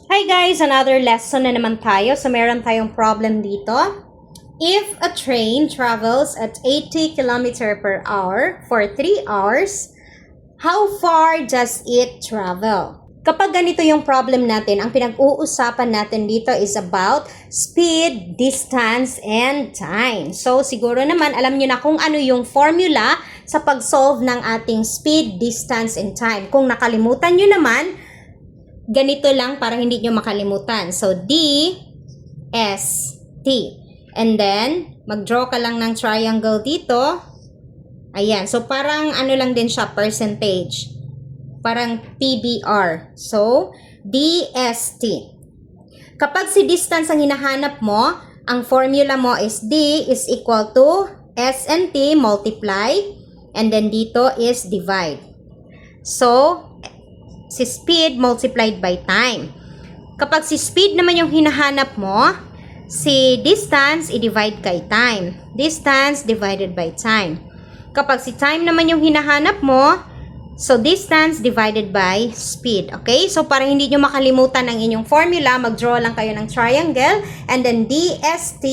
Hi guys! Another lesson na naman tayo. So meron tayong problem dito. If a train travels at 80 km per hour for 3 hours, how far does it travel? Kapag ganito yung problem natin, ang pinag-uusapan natin dito is about speed, distance, and time. So siguro naman alam nyo na kung ano yung formula sa pag-solve ng ating speed, distance, and time. Kung nakalimutan nyo naman, ganito lang para hindi nyo makalimutan. So, D, S, T. And then, mag-draw ka lang ng triangle dito. Ayan. So, parang ano lang din siya, percentage. Parang PBR. So, D, S, T. Kapag si distance ang hinahanap mo, ang formula mo is D is equal to S and T multiply. And then, dito is divide. So, si speed multiplied by time. Kapag si speed naman yung hinahanap mo, si distance i-divide kay time. Distance divided by time. Kapag si time naman yung hinahanap mo, so distance divided by speed. Okay? So para hindi nyo makalimutan ang inyong formula, mag-draw lang kayo ng triangle. And then DST,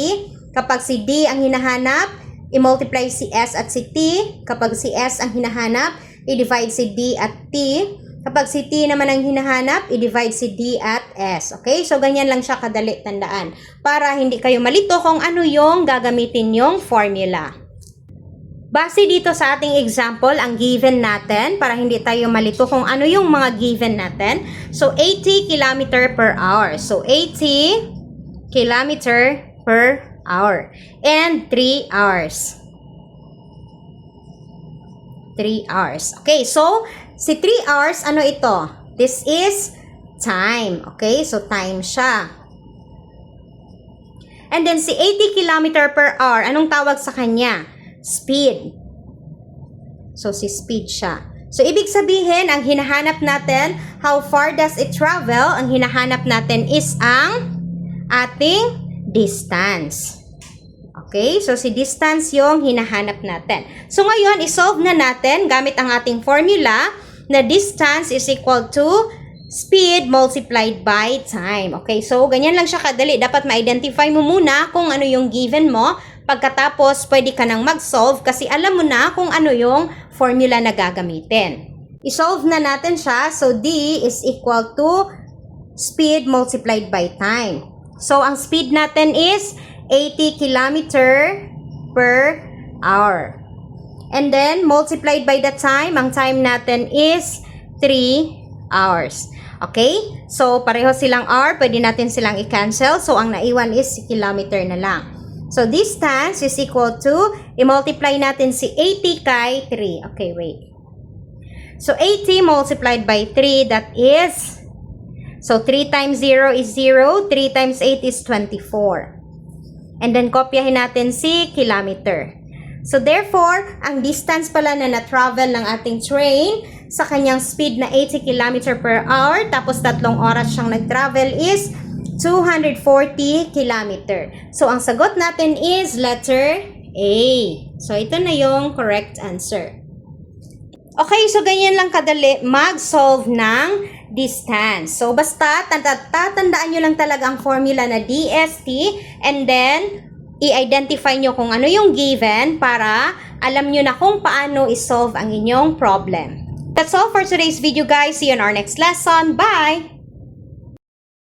kapag si D ang hinahanap, i-multiply si S at si T. Kapag si S ang hinahanap, i-divide si D at T. Kapag si T naman ang hinahanap, i-divide si D at S. Okay? So, ganyan lang siya kadali tandaan. Para hindi kayo malito kung ano yung gagamitin yung formula. Base dito sa ating example, ang given natin, para hindi tayo malito kung ano yung mga given natin. So, 80 km per hour. So, 80 km per hour. And 3 hours. 3 hours. Okay, so, si 3 hours, ano ito? This is time. Okay? So, time siya. And then, si 80 km per hour, anong tawag sa kanya? Speed. So, si speed siya. So, ibig sabihin, ang hinahanap natin, how far does it travel? Ang hinahanap natin is ang ating distance. Okay, so si distance yung hinahanap natin. So ngayon, isolve na natin gamit ang ating formula na distance is equal to speed multiplied by time. Okay, so ganyan lang siya kadali. Dapat ma-identify mo muna kung ano yung given mo. Pagkatapos, pwede ka nang mag-solve kasi alam mo na kung ano yung formula na gagamitin. Isolve na natin siya. So D is equal to speed multiplied by time. So ang speed natin is 80 km per hour. And then, multiplied by the time, ang time natin is 3 hours. Okay? So, pareho silang hour, pwede natin silang i-cancel. So, ang naiwan is kilometer na lang. So, distance is equal to, i-multiply natin si 80 kay 3. Okay, wait. So, 80 multiplied by 3, that is, so 3 times 0 is 0, 3 times 8 is 24. And then, kopyahin natin si kilometer. So, therefore, ang distance pala na na-travel ng ating train sa kanyang speed na 80 km per hour, tapos 3 oras siyang nag-travel is 240 km. So, ang sagot natin is letter A. So, ito na yung correct answer. Okay, so ganyan lang kadali mag-solve ng distance. So, basta tatandaan nyo lang talaga ang formula na DST and then i-identify nyo kung ano yung given para alam nyo na kung paano i-solve ang inyong problem. That's all for today's video guys. See you in our next lesson. Bye!